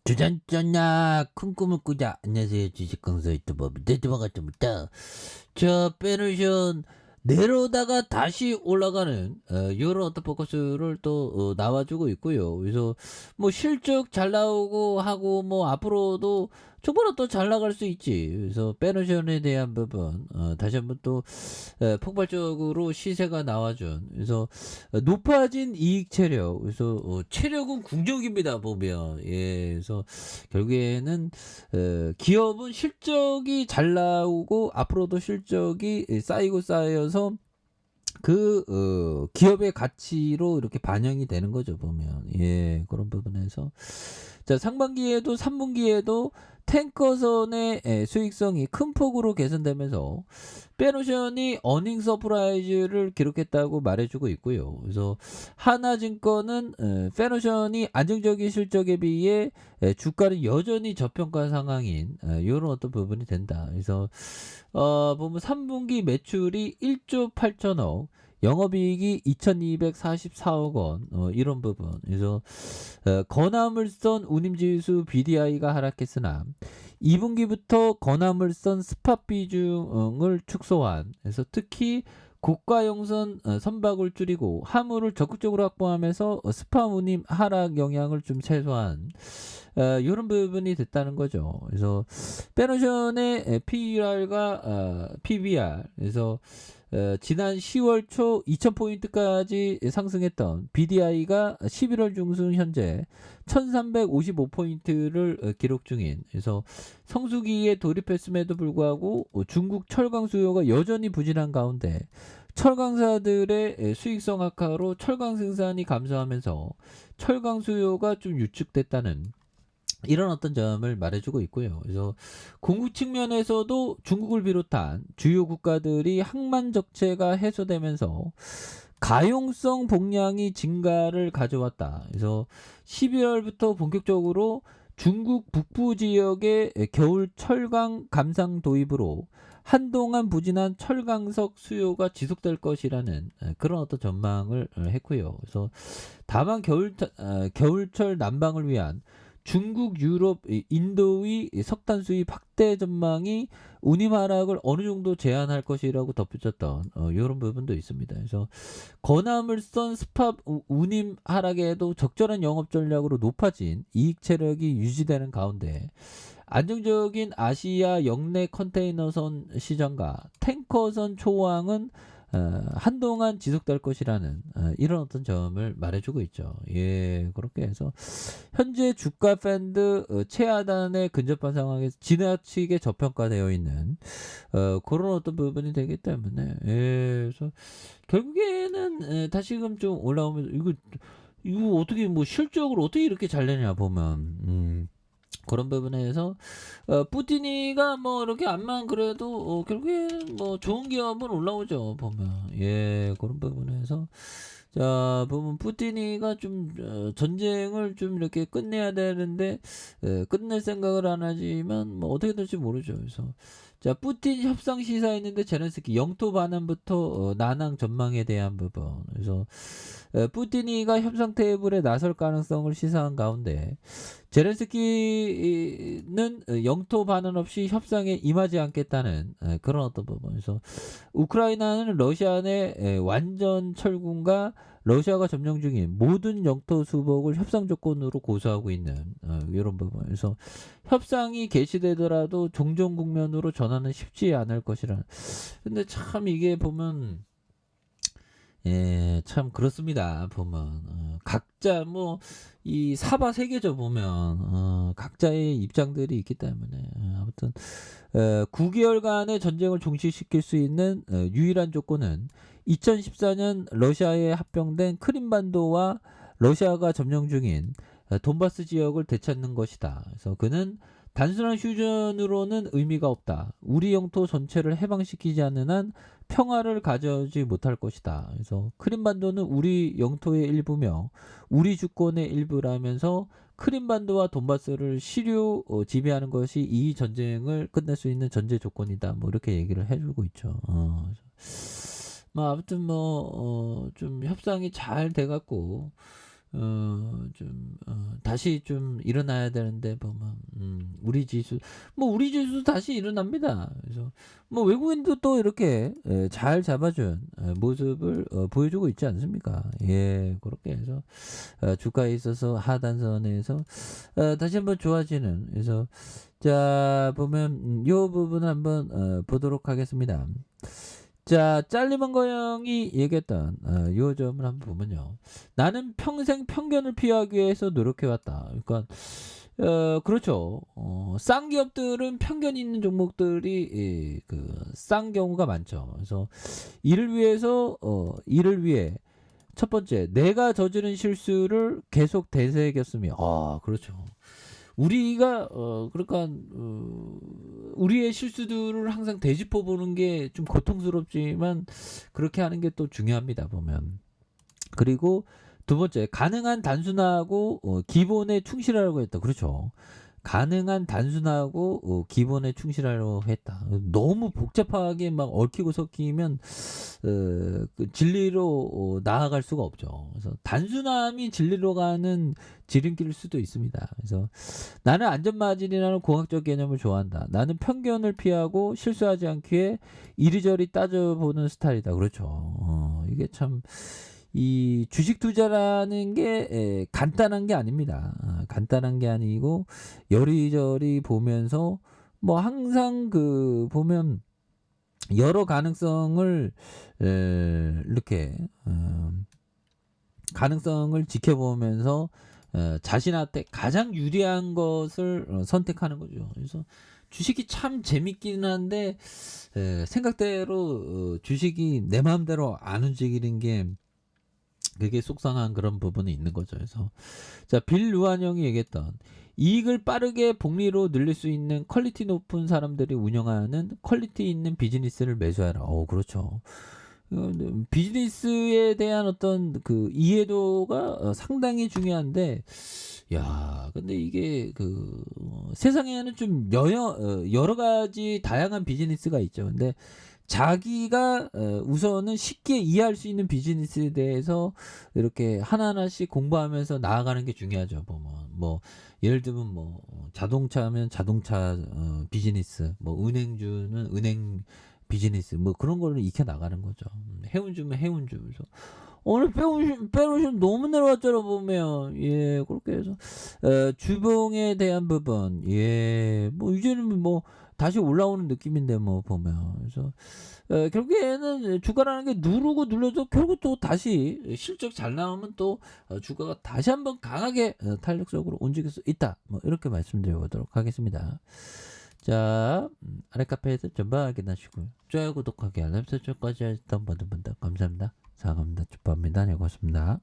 주전자나 큰 꿈을 꾸자. 안녕하세요. 주식강사 유튜버 대대박같습니다. 자, 페르션 내려오다가 다시 올라가는 이런 어떤 포커스를 또 나와주고 있고요. 그래서 뭐 실적 잘 나오고 하고 뭐 앞으로도 충분히 또 잘 나갈 수 있지. 그래서 페르션에 대한 부분 다시 한번 또 폭발적으로 시세가 나와준. 그래서 높아진 이익 체력. 그래서 체력은 궁적입니다 보면. 예, 그래서 결국에는 기업은 실적이 잘 나오고 앞으로도 실적이 쌓이고 쌓여서 기업의 가치로 이렇게 반영이 되는 거죠 보면. 예, 그런 부분에서 자, 상반기에도 3분기에도 탱커선의 수익성이 큰 폭으로 개선되면서 페노션이 어닝 서프라이즈를 기록했다고 말해주고 있고요. 그래서 하나증권은 페노션이 안정적인 실적에 비해 주가는 여전히 저평가 상황인 이런 어떤 부분이 된다. 그래서 보면 3분기 매출이 1조 8천억, 영업이익이 2,244억 원, 이런 부분. 그래서 건화물선 운임지수 BDI가 하락했으나 2분기부터 건화물선 스팟 비중을 축소한, 그래서 특히 고가용선 선박을 줄이고 화물을 적극적으로 확보하면서 스팟 운임 하락 영향을 좀 최소화한 이런 부분이 됐다는 거죠. 그래서 페노션의 PER과 PBR, 그래서 지난 10월 초 2000포인트까지 상승했던 BDI가 11월 중순 현재 1355포인트를 기록 중인, 그래서 성수기에 돌입했음에도 불구하고 중국 철강 수요가 여전히 부진한 가운데 철강사들의 수익성 악화로 철강 생산이 감소하면서 철강 수요가 좀 유축됐다는 이런 어떤 점을 말해주고 있고요. 그래서 공급 측면에서도 중국을 비롯한 주요 국가들이 항만 적체가 해소되면서 가용성 복량이 증가를 가져왔다. 그래서 11월부터 본격적으로 중국 북부 지역의 겨울 철강 감상 도입으로 한동안 부진한 철강석 수요가 지속될 것이라는 그런 어떤 전망을 했고요. 그래서 다만 겨울철 난방을 위한 중국, 유럽, 인도의 석탄 수입 확대 전망이 운임 하락을 어느 정도 제한할 것이라고 덧붙였던 이런 부분도 있습니다. 그래서 건화물선 스팟 운임 하락에도 적절한 영업 전략으로 높아진 이익 체력이 유지되는 가운데 안정적인 아시아 역내 컨테이너선 시장과 탱커선 초황은 한동안 지속될 것이라는 이런 어떤 점을 말해주고 있죠. 예, 그렇게 해서 현재 주가 밴드 최하단에 근접한 상황에서 지나치게 저평가되어 있는 그런 어떤 부분이 되기 때문에, 예, 그래서 결국에는 다시금 좀 올라오면서 이거 어떻게 뭐 실적으로 어떻게 이렇게 잘 내냐 보면 그런 부분에서 뿌티니가 뭐 이렇게 안만 그래도 결국에는 뭐 좋은 기업은 올라오죠 보면. 예, 그런 부분에서 자, 보면 뿌티니가 좀 전쟁을 좀 이렇게 끝내야 되는데 끝낼 생각을 안 하지만 뭐 어떻게 될지 모르죠. 그래서 자, 푸틴 협상 시사했는데 제렌스키 영토 반환부터 난항 전망에 대한 부분. 그래서 푸틴이가 협상 테이블에 나설 가능성을 시사한 가운데 제렌스키는 영토 반환 없이 협상에 임하지 않겠다는 그런 어떤 부분에서 우크라이나는 러시아 내 완전 철군과 러시아가 점령 중인 모든 영토 수복을 협상 조건으로 고수하고 있는 이런 부분에서 협상이 개시되더라도 종전 국면으로 전환은 쉽지 않을 것이라. 근데 참 이게 보면 예, 참 그렇습니다. 보면 각자 뭐 이 사바 세계죠 보면 각자의 입장들이 있기 때문에 아무튼 9개월간의 전쟁을 종식시킬 수 있는 유일한 조건은 2014년 러시아에 합병된 크림반도와 러시아가 점령 중인 돈바스 지역을 되찾는 것이다. 그래서 그는 단순한 휴전으로는 의미가 없다. 우리 영토 전체를 해방시키지 않는 한 평화를 가져오지 못할 것이다. 그래서 크림반도는 우리 영토의 일부며 우리 주권의 일부라면서 크림반도와 돈바스를 시류 지배하는 것이 이 전쟁을 끝낼 수 있는 전제 조건이다. 뭐 이렇게 얘기를 해주고 있죠. 뭐 아무튼 뭐 좀 협상이 잘 돼갖고 다시 좀 일어나야 되는데 보면 우리 지수 다시 일어납니다. 그래서 뭐 외국인도 또 이렇게 잘 잡아준 모습을 보여주고 있지 않습니까? 예, 그렇게 해서 주가에 있어서 하단선에서 다시 한번 좋아지는. 그래서 자 보면 요 부분 한번 보도록 하겠습니다. 자, 짤리먼거 형이 얘기했던 요 점을 한번 보면요. 나는 평생 편견을 피하기 위해서 노력해왔다. 그러니까 그렇죠. 싼 기업들은 편견이 있는 종목들이 싼 경우가 많죠. 그래서 이를 위해 첫 번째, 내가 저지른 실수를 계속 되새겼으며, 그렇죠. 우리가 그러니까 우리의 실수들을 항상 되짚어 보는 게 좀 고통스럽지만 그렇게 하는 게 또 중요합니다 보면. 그리고 두 번째, 가능한 단순하고 기본에 충실하려고 했다. 그렇죠. 가능한 단순하고 기본에 충실하려고 했다. 너무 복잡하게 막 얽히고 섞이면 그 진리로 나아갈 수가 없죠. 그래서 단순함이 진리로 가는 지름길일 수도 있습니다. 그래서 나는 안전마진이라는 공학적 개념을 좋아한다. 나는 편견을 피하고 실수하지 않기에 이리저리 따져보는 스타일이다. 그렇죠. 이게 참 이 주식 투자라는 게 간단한 게 아닙니다. 간단한 게 아니고 여리저리 보면서 뭐 항상 보면 여러 가능성을 이렇게 가능성을 지켜보면서 자신한테 가장 유리한 것을 선택하는 거죠. 그래서 주식이 참 재밌긴 한데 생각대로 주식이 내 마음대로 안 움직이는 게 그게 속상한 그런 부분이 있는 거죠. 그래서 자, 빌 루안 형이 얘기했던 이익을 빠르게 복리로 늘릴 수 있는 퀄리티 높은 사람들이 운영하는 퀄리티 있는 비즈니스를 매수하라. 그렇죠. 비즈니스에 대한 어떤 그 이해도가 상당히 중요한데, 야, 근데 이게 세상에는 좀 여러 가지 다양한 비즈니스가 있죠. 근데 자기가 우선은 쉽게 이해할 수 있는 비즈니스에 대해서 이렇게 하나하나씩 공부하면서 나아가는 게 중요하죠. 보면 뭐 예를 들면 뭐 자동차면 자동차 비즈니스, 뭐 은행주는 은행 비즈니스, 뭐 그런 거를 익혀 나가는 거죠. 해운주면 해운주. 그래서 오늘 빼놓으시면 너무 내려왔잖아 보면. 예, 그렇게 해서 주봉에 대한 부분, 예, 뭐 이제는 뭐 다시 올라오는 느낌인데 뭐 보면. 그래서 결국에는 주가라는 게 누르고 눌러도 결국 또 다시 실적 잘 나오면 또 주가가 다시 한번 강하게 탄력적으로 움직일 수 있다. 뭐 이렇게 말씀드려보도록 하겠습니다. 자, 아래 카페에서 전방 확인하시고요. 좋아요, 구독하기, 알람 설정까지 하셨던 모든 분들 감사합니다. 사랑합니다. 축복합니다. 네, 고맙습니다.